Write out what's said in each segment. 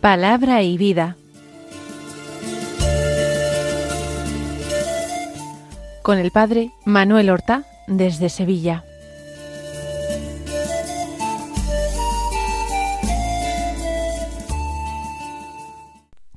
Palabra y vida. Con el padre Manuel Horta, desde Sevilla.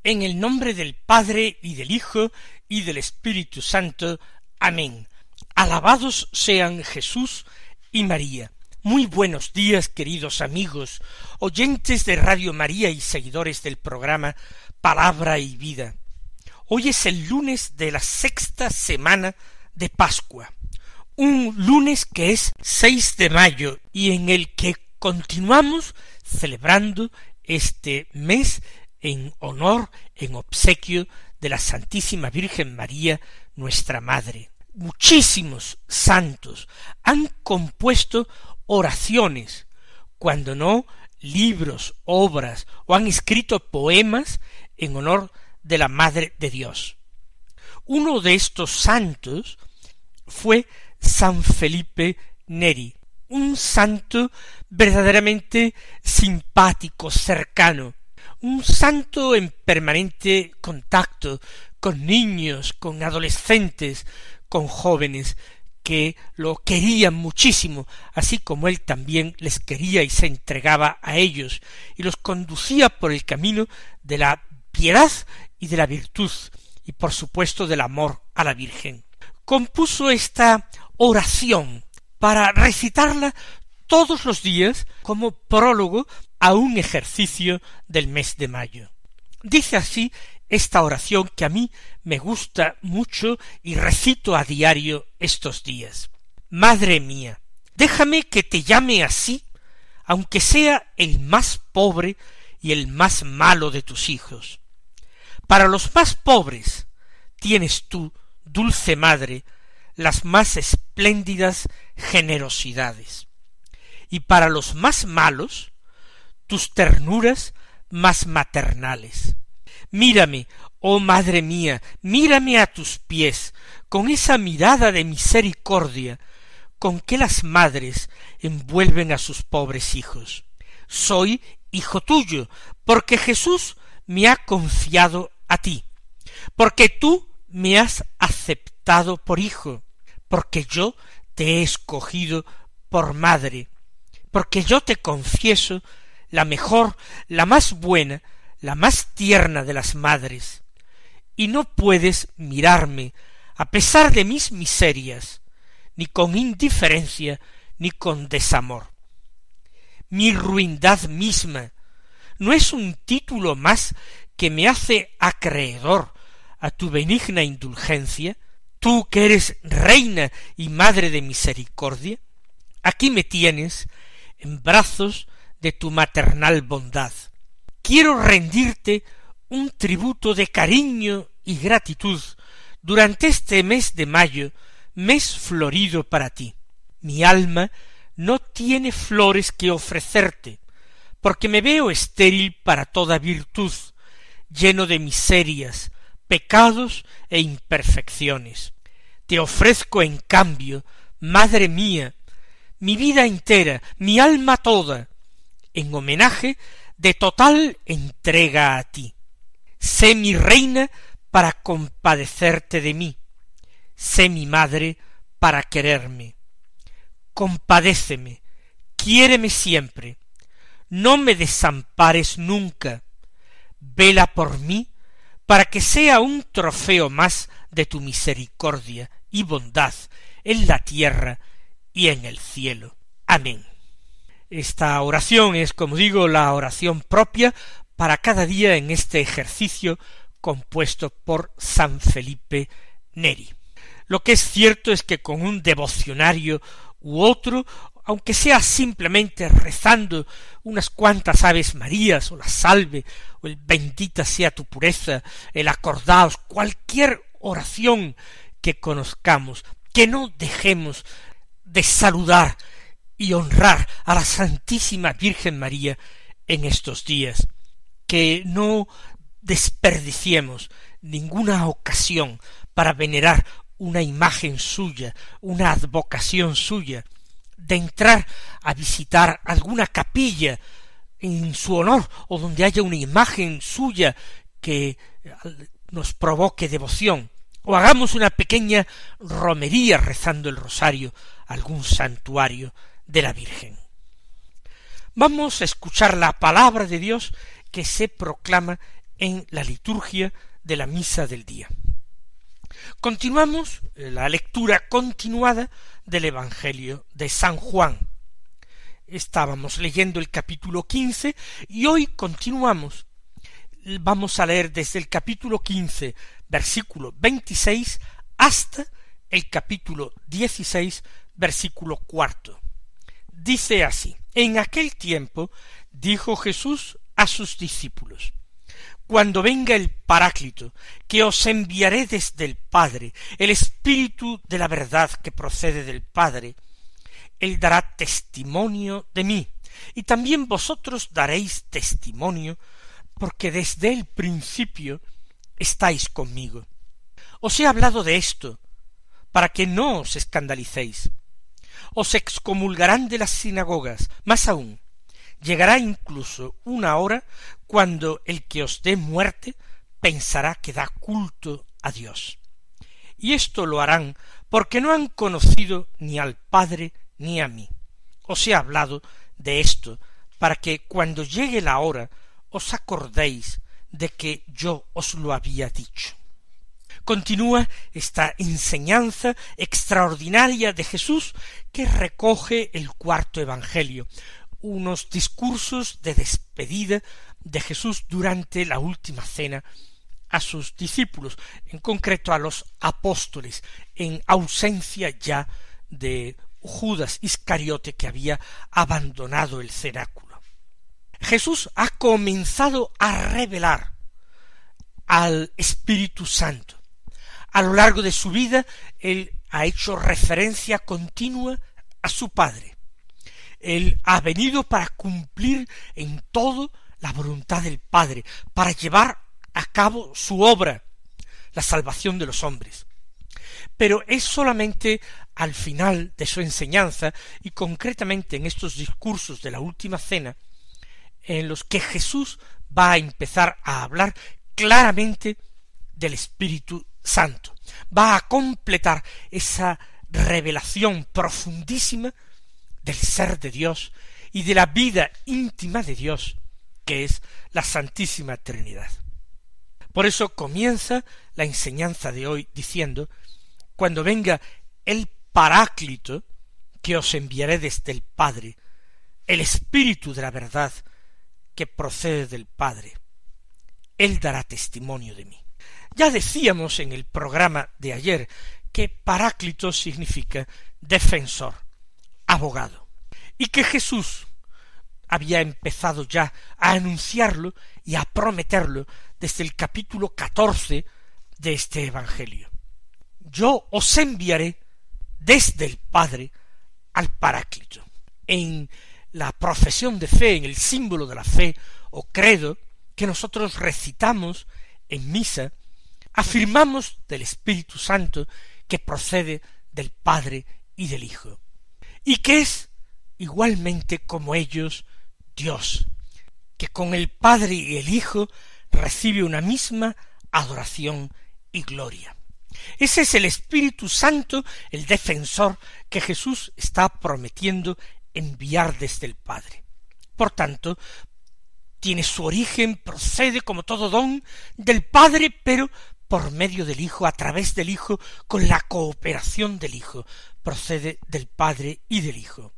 En el nombre del Padre, y del Hijo, y del Espíritu Santo. Amén. Alabados sean Jesús y María. Muy buenos días, queridos amigos, oyentes de Radio María y seguidores del programa Palabra y Vida. Hoy es el lunes de la sexta semana de Pascua, un lunes que es 6 de mayo y en el que continuamos celebrando este mes en honor, en obsequio de la Santísima Virgen María, nuestra Madre. Muchísimos santos han compuesto oraciones, cuando no libros, obras, o han escrito poemas en honor de la Madre de Dios. Uno de estos santos fue San Felipe Neri, un santo verdaderamente simpático, cercano, un santo en permanente contacto con niños, con adolescentes, con jóvenes que lo querían muchísimo, así como él también les quería y se entregaba a ellos, y los conducía por el camino de la piedad y de la virtud, y por supuesto del amor a la Virgen. Compuso esta oración para recitarla todos los días como prólogo a un ejercicio del mes de mayo. Dice así esta oración que a mí me gusta mucho y recito a diario estos días. Madre mía, déjame que te llame así, aunque sea el más pobre y el más malo de tus hijos. Para los más pobres tienes tú, dulce madre, las más espléndidas generosidades, y para los más malos, tus ternuras más maternales. Mírame, oh madre mía, mírame a tus pies, con esa mirada de misericordia, con que las madres envuelven a sus pobres hijos. Soy hijo tuyo, porque Jesús me ha confiado a ti, porque tú me has aceptado por hijo, porque yo te he escogido por madre, porque yo te confieso la mejor, la más buena, la más tierna de las madres, y no puedes mirarme, a pesar de mis miserias, ni con indiferencia, ni con desamor. Mi ruindad misma no es un título más que me hace acreedor a tu benigna indulgencia, tú que eres reina y madre de misericordia. Aquí me tienes en brazos de tu maternal bondad. Quiero rendirte un tributo de cariño y gratitud durante este mes de mayo, mes florido para ti. Mi alma no tiene flores que ofrecerte, porque me veo estéril para toda virtud, lleno de miserias, pecados e imperfecciones. Te ofrezco en cambio, madre mía, mi vida entera, mi alma toda, en homenaje de total entrega a ti. Sé mi reina para compadecerte de mí, sé mi madre para quererme. Compadéceme, quiéreme siempre, no me desampares nunca, vela por mí para que sea un trofeo más de tu misericordia y bondad en la tierra y en el cielo. Amén. Esta oración es, como digo, la oración propia para cada día en este ejercicio compuesto por San Felipe Neri. Lo que es cierto es que con un devocionario u otro, aunque sea simplemente rezando unas cuantas Aves Marías, o la Salve, o el Bendita sea tu pureza, el Acordaos, cualquier oración que conozcamos, que no dejemos de saludar y honrar a la Santísima Virgen María en estos días, que no desperdiciemos ninguna ocasión para venerar una imagen suya, una advocación suya, de entrar a visitar alguna capilla en su honor o donde haya una imagen suya que nos provoque devoción, o hagamos una pequeña romería rezando el rosario a algún santuario de la Virgen. Vamos a escuchar la palabra de Dios que se proclama en la liturgia de la misa del día. Continuamos la lectura continuada del Evangelio de San Juan. Estábamos leyendo el capítulo 15 y hoy continuamos. Vamos a leer desde el capítulo 15, versículo 26, hasta el capítulo 16, versículo 4. Dice así: En aquel tiempo dijo Jesús a sus discípulos: Cuando venga el Paráclito, que os enviaré desde el Padre, el Espíritu de la verdad que procede del Padre, Él dará testimonio de mí, y también vosotros daréis testimonio, porque desde el principio estáis conmigo. Os he hablado de esto, para que no os escandalicéis. Os excomulgarán de las sinagogas, más aún, llegará incluso una hora cuando el que os dé muerte pensará que da culto a Dios. Y esto lo harán porque no han conocido ni al Padre ni a mí. Os he hablado de esto para que cuando llegue la hora os acordéis de que yo os lo había dicho. Continúa esta enseñanza extraordinaria de Jesús que recoge el cuarto Evangelio, unos discursos de despedida de Jesús durante la última cena a sus discípulos, en concreto a los apóstoles, en ausencia ya de Judas Iscariote, que había abandonado el cenáculo. Jesús ha comenzado a revelar al Espíritu Santo. A lo largo de su vida, él ha hecho referencia continua a su Padre. Él ha venido para cumplir en todo la voluntad del Padre, para llevar a cabo su obra, la salvación de los hombres. Pero es solamente al final de su enseñanza, y concretamente en estos discursos de la última cena, en los que Jesús va a empezar a hablar claramente del Espíritu Santo. Va a completar esa revelación profundísima del ser de Dios y de la vida íntima de Dios, que es la Santísima Trinidad. Por eso comienza la enseñanza de hoy diciendo: cuando venga el Paráclito, que os enviaré desde el Padre, el Espíritu de la verdad que procede del Padre, Él dará testimonio de mí. Ya decíamos en el programa de ayer que Paráclito significa defensor, abogado, y que Jesús había empezado ya a anunciarlo y a prometerlo desde el capítulo 14 de este Evangelio. Yo os enviaré desde el Padre al Paráclito. En la profesión de fe, en el símbolo de la fe o credo que nosotros recitamos en misa, afirmamos del Espíritu Santo que procede del Padre y del Hijo, y que es igualmente como ellos Dios, que con el Padre y el Hijo recibe una misma adoración y gloria. Ese es el Espíritu Santo, el defensor que Jesús está prometiendo enviar desde el Padre. Por tanto, tiene su origen, procede como todo don del Padre, pero por medio del Hijo, a través del Hijo, con la cooperación del Hijo, procede del Padre y del Hijo.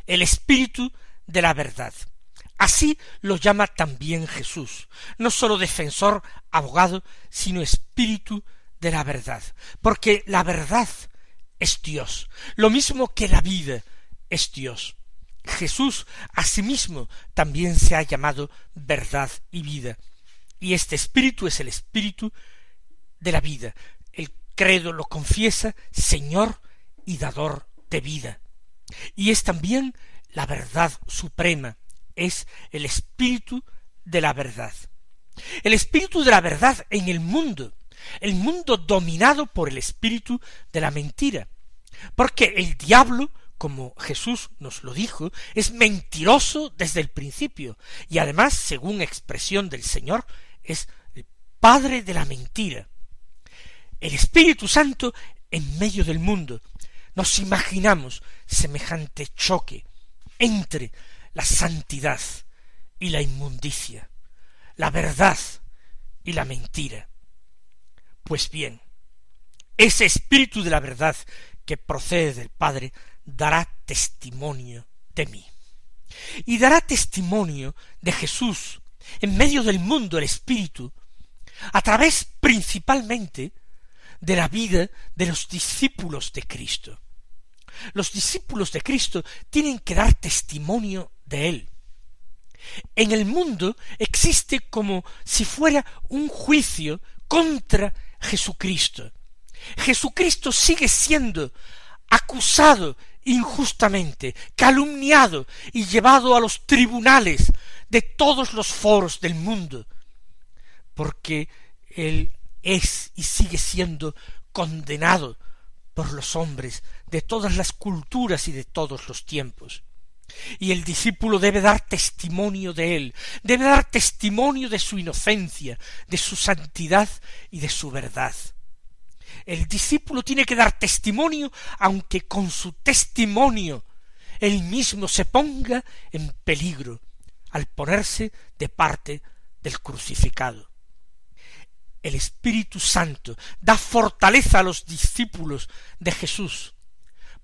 El Espíritu de la verdad. Así lo llama también Jesús, no sólo defensor, abogado, sino Espíritu de la verdad, porque la verdad es Dios, lo mismo que la vida es Dios. Jesús asimismo también se ha llamado verdad y vida, y este Espíritu es el Espíritu de la vida. El credo lo confiesa Señor y dador de vida, y es también la verdad suprema, es el Espíritu de la verdad. el espíritu de la verdad en el mundo dominado por el espíritu de la mentira, porque el diablo, como Jesús nos lo dijo, es mentiroso desde el principio, y además, según expresión del Señor, es el padre de la mentira. El Espíritu Santo en medio del mundo. Nos imaginamos semejante choque entre la santidad y la inmundicia, la verdad y la mentira. Pues bien, ese espíritu de la verdad que procede del Padre dará testimonio de mí. Y dará testimonio de Jesús en medio del mundo, el Espíritu, a través principalmente de la vida de los discípulos de Cristo. Los discípulos de Cristo tienen que dar testimonio de Él. En el mundo existe como si fuera un juicio contra Jesucristo. Jesucristo sigue siendo acusado injustamente, calumniado y llevado a los tribunales de todos los foros del mundo, porque Él es y sigue siendo condenado por los hombres de todas las culturas y de todos los tiempos. Y el discípulo debe dar testimonio de Él, debe dar testimonio de su inocencia, de su santidad y de su verdad. El discípulo tiene que dar testimonio, aunque con su testimonio él mismo se ponga en peligro al ponerse de parte del crucificado. El Espíritu Santo da fortaleza a los discípulos de Jesús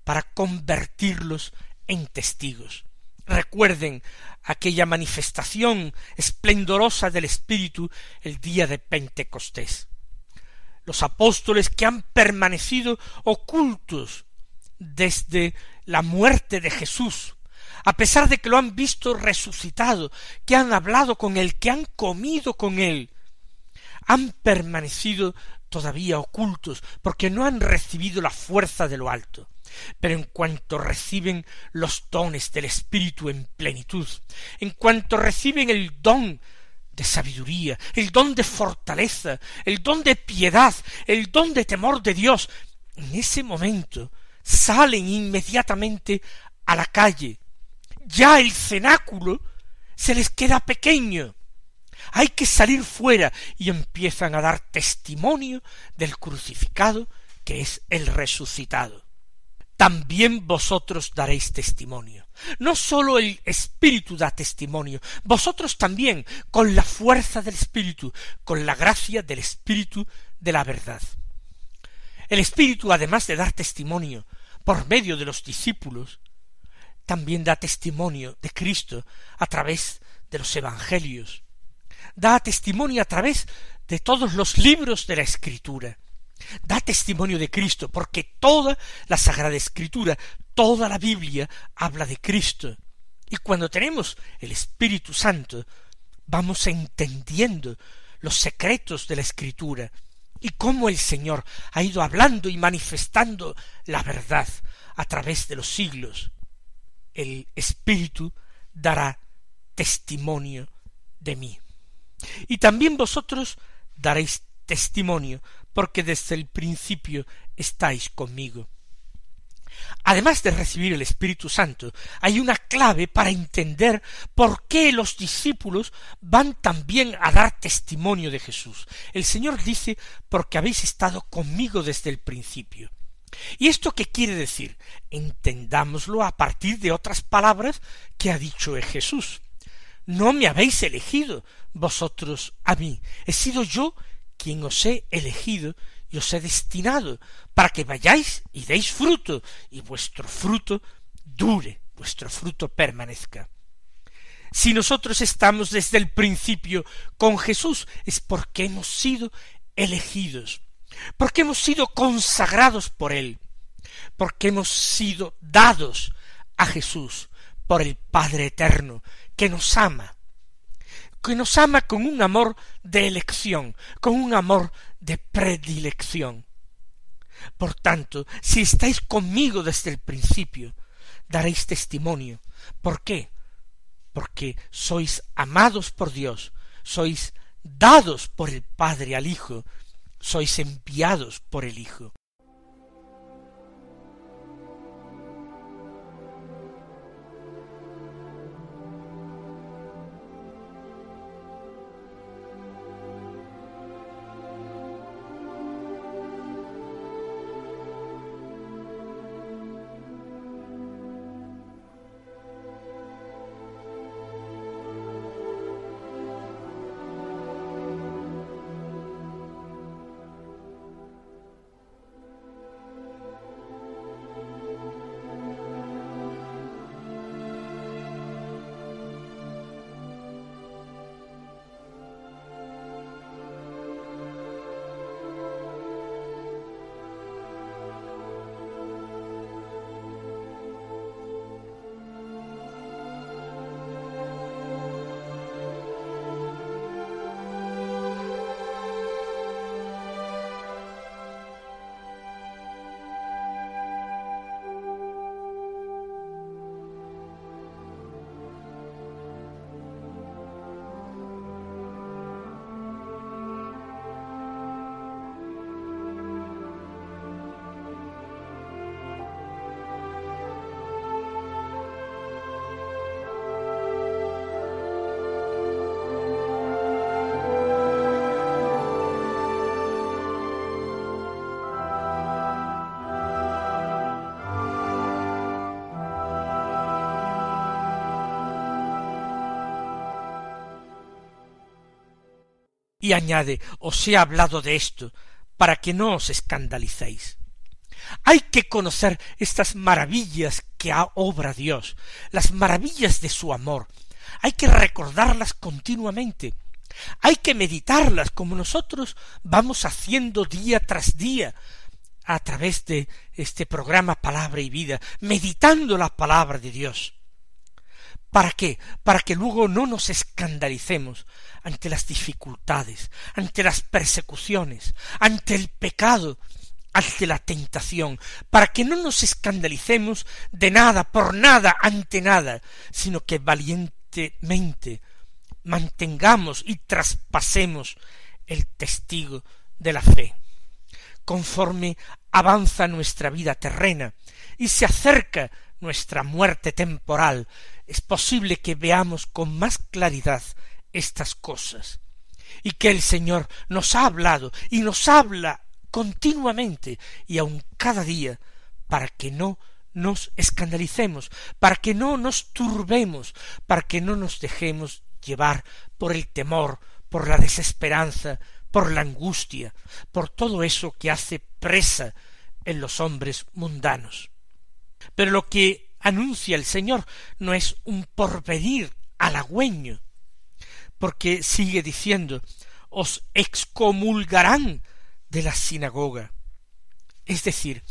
para convertirlos en testigos. Recuerden aquella manifestación esplendorosa del Espíritu el día de Pentecostés. Los apóstoles que han permanecido ocultos desde la muerte de Jesús, a pesar de que lo han visto resucitado, que han hablado con Él, que han comido con Él, han permanecido todavía ocultos, porque no han recibido la fuerza de lo alto. Pero en cuanto reciben los dones del Espíritu en plenitud, en cuanto reciben el don de sabiduría, el don de fortaleza, el don de piedad, el don de temor de Dios, en ese momento salen inmediatamente a la calle. Ya el cenáculo se les queda pequeño. Hay que salir fuera y empiezan a dar testimonio del crucificado, que es el resucitado. También vosotros daréis testimonio. No sólo el Espíritu da testimonio, vosotros también, con la fuerza del Espíritu, con la gracia del Espíritu de la verdad. El Espíritu, además de dar testimonio por medio de los discípulos, también da testimonio de Cristo a través de los evangelios. Da testimonio a través de todos los libros de la Escritura. Da testimonio de Cristo, porque toda la Sagrada Escritura, toda la Biblia habla de Cristo. Y cuando tenemos el Espíritu Santo, vamos entendiendo los secretos de la Escritura y cómo el Señor ha ido hablando y manifestando la verdad a través de los siglos. El Espíritu dará testimonio de mí. Y también vosotros daréis testimonio, porque desde el principio estáis conmigo. Además de recibir el Espíritu Santo, hay una clave para entender por qué los discípulos van también a dar testimonio de Jesús. El Señor dice, porque habéis estado conmigo desde el principio. ¿Y esto qué quiere decir? Entendámoslo a partir de otras palabras que ha dicho Jesús. No me habéis elegido vosotros a mí, he sido yo quien os he elegido y os he destinado para que vayáis y deis fruto, y vuestro fruto dure, vuestro fruto permanezca. Si nosotros estamos desde el principio con Jesús, es porque hemos sido elegidos, porque hemos sido consagrados por Él, porque hemos sido dados a Jesús por el Padre Eterno, que nos ama con un amor de elección, con un amor de predilección. Por tanto, si estáis conmigo desde el principio, daréis testimonio. ¿Por qué? Porque sois amados por Dios, sois dados por el Padre al Hijo, sois enviados por el Hijo. Y añade, os he hablado de esto, para que no os escandalicéis. Hay que conocer estas maravillas que obra Dios, las maravillas de su amor. Hay que recordarlas continuamente. Hay que meditarlas como nosotros vamos haciendo día tras día a través de este programa Palabra y Vida, meditando la palabra de Dios. ¿Para qué? Para que luego no nos escandalicemos ante las dificultades, ante las persecuciones, ante el pecado, ante la tentación, para que no nos escandalicemos de nada, por nada, ante nada, sino que valientemente mantengamos y traspasemos el testigo de la fe. Conforme avanza nuestra vida terrena y se acerca nuestra muerte temporal, es posible que veamos con más claridad estas cosas, y que el Señor nos ha hablado y nos habla continuamente y aun cada día, para que no nos escandalicemos, para que no nos turbemos, para que no nos dejemos llevar por el temor, por la desesperanza, por la angustia, por todo eso que hace presa en los hombres mundanos. Pero lo que anuncia el Señor no es un porvenir halagüeño, porque sigue diciendo, os excomulgarán de la sinagoga. Es decir,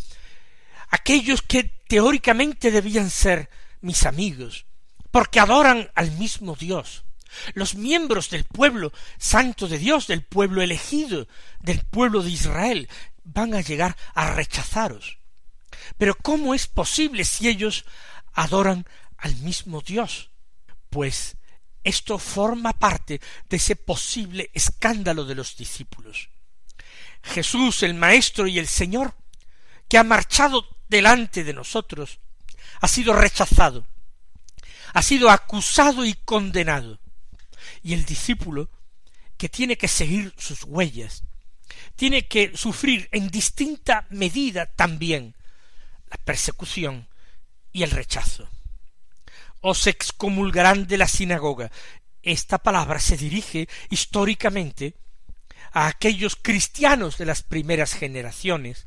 aquellos que teóricamente debían ser mis amigos, porque adoran al mismo Dios, los miembros del pueblo santo de Dios, del pueblo elegido, del pueblo de Israel, van a llegar a rechazaros. Pero ¿cómo es posible si ellos adoran al mismo Dios? Pues esto forma parte de ese posible escándalo de los discípulos. Jesús, el Maestro y el Señor, que ha marchado delante de nosotros, ha sido rechazado, ha sido acusado y condenado. Y el discípulo, que tiene que seguir sus huellas, tiene que sufrir en distinta medida también la persecución y el rechazo. Os excomulgarán de la sinagoga. Esta palabra se dirige históricamente a aquellos cristianos de las primeras generaciones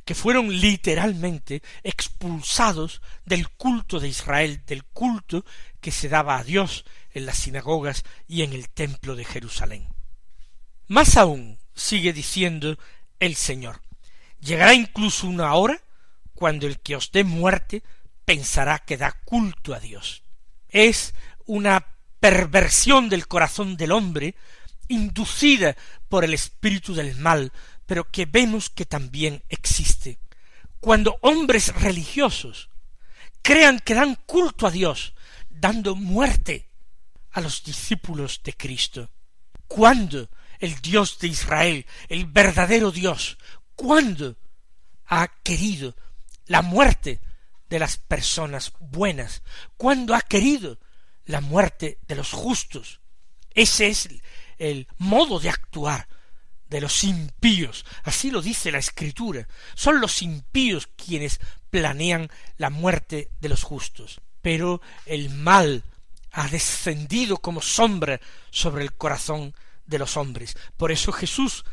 que fueron literalmente expulsados del culto de Israel, del culto que se daba a Dios en las sinagogas y en el templo de Jerusalén. Más aún, sigue diciendo el Señor, llegará incluso una hora cuando el que os dé muerte pensará que da culto a Dios. Es una perversión del corazón del hombre, inducida por el espíritu del mal, pero que vemos que también existe. Cuando hombres religiosos crean que dan culto a Dios, dando muerte a los discípulos de Cristo. ¿Cuándo el Dios de Israel, el verdadero Dios, cuándo ha querido la muerte de las personas buenas? ¿Cuándo ha querido la muerte de los justos? Ese es el modo de actuar de los impíos, así lo dice la Escritura. Son los impíos quienes planean la muerte de los justos. Pero el mal ha descendido como sombra sobre el corazón de los hombres. Por eso Jesús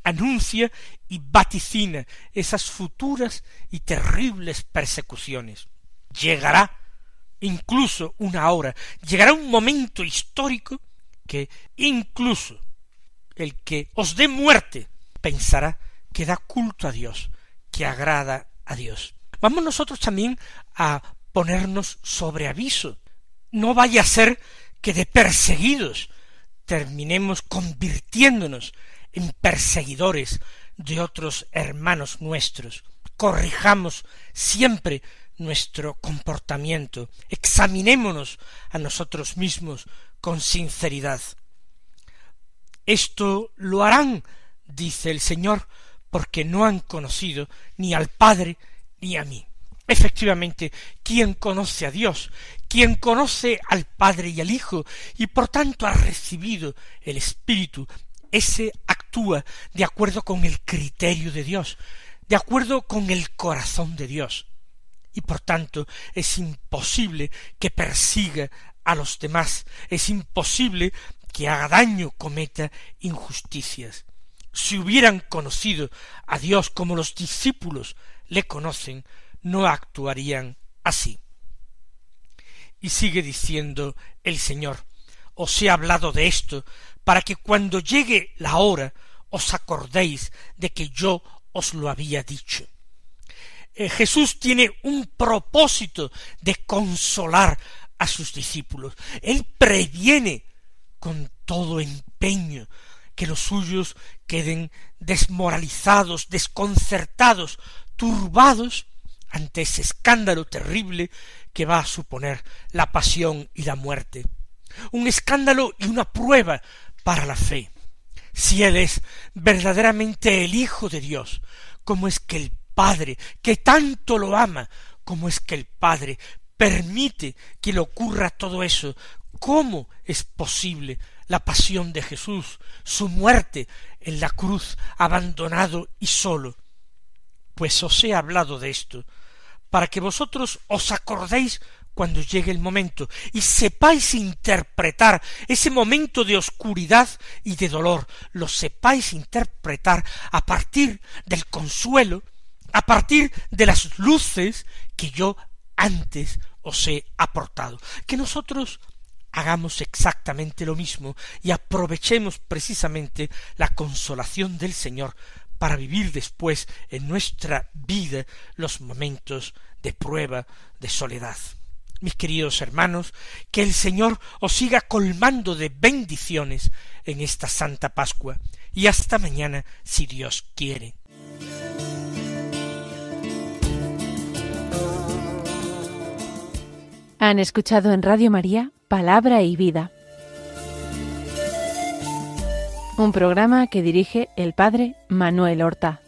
anuncia y vaticina esas futuras y terribles persecuciones. Llegará incluso una hora, llegará un momento histórico que incluso el que os dé muerte pensará que da culto a Dios, que agrada a Dios. Vamos nosotros también a ponernos sobre aviso. No vaya a ser que de perseguidos terminemos convirtiéndonos en perseguidores de otros hermanos nuestros. Corrijamos siempre nuestro comportamiento, examinémonos a nosotros mismos con sinceridad. Esto lo harán, dice el Señor, porque no han conocido ni al Padre ni a mí. Efectivamente, quien conoce a Dios, quien conoce al Padre y al Hijo, y por tanto ha recibido el Espíritu, ese actúa de acuerdo con el criterio de Dios, de acuerdo con el corazón de Dios, y por tanto es imposible que persiga a los demás, es imposible que haga daño, cometa injusticias. Si hubieran conocido a Dios como los discípulos le conocen, no actuarían así. Y sigue diciendo el Señor: os he hablado de esto para que cuando llegue la hora os acordéis de que yo os lo había dicho. Jesús tiene un propósito de consolar a sus discípulos. Él previene con todo empeño que los suyos queden desmoralizados, desconcertados, turbados ante ese escándalo terrible que va a suponer la pasión y la muerte. Un escándalo y una prueba para la fe. Si Él es verdaderamente el Hijo de Dios, ¿cómo es que el Padre, que tanto lo ama, cómo es que el Padre permite que le ocurra todo eso? ¿Cómo es posible la pasión de Jesús, su muerte en la cruz, abandonado y solo? Pues os he hablado de esto, para que vosotros os acordéis cuando llegue el momento, y sepáis interpretar ese momento de oscuridad y de dolor, lo sepáis interpretar a partir del consuelo, a partir de las luces que yo antes os he aportado. Que nosotros hagamos exactamente lo mismo y aprovechemos precisamente la consolación del Señor para vivir después en nuestra vida los momentos de prueba, de soledad. Mis queridos hermanos, que el Señor os siga colmando de bendiciones en esta Santa Pascua, y hasta mañana, si Dios quiere. Han escuchado en Radio María Palabra y Vida, un programa que dirige el Padre Manuel Horta.